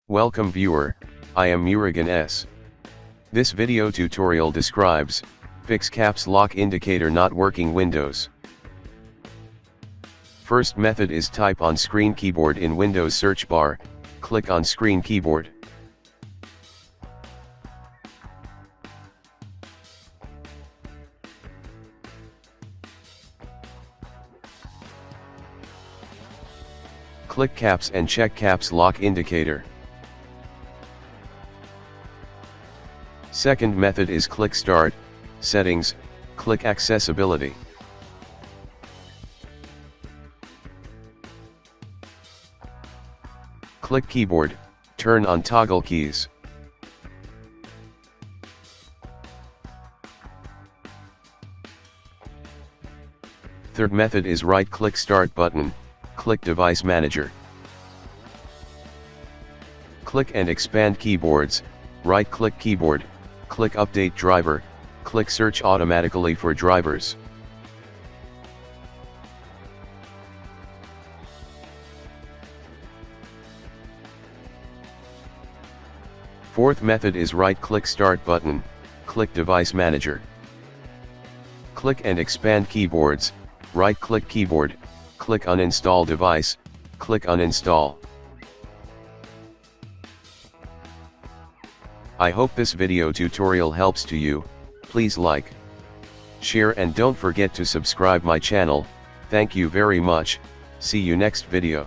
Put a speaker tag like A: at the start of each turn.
A: Welcome viewer, I am Murugan S. This video tutorial describes, fix caps lock indicator not working Windows. First method is type on screen keyboard in Windows search bar, click on screen keyboard. Click caps and check caps lock indicator. Second method is click Start, Settings, click Accessibility. Click Keyboard, turn on toggle keys. Third method is right-click Start button, click Device Manager. Click and expand keyboards, right-click keyboard, click Update Driver, click Search automatically for drivers. Fourth method is right-click Start button, click Device Manager. Click and expand keyboards, right-click keyboard, click Uninstall device, click Uninstall. I hope this video tutorial helps to you. Please like, share and don't forget to subscribe my channel. Thank you very much. See you next video.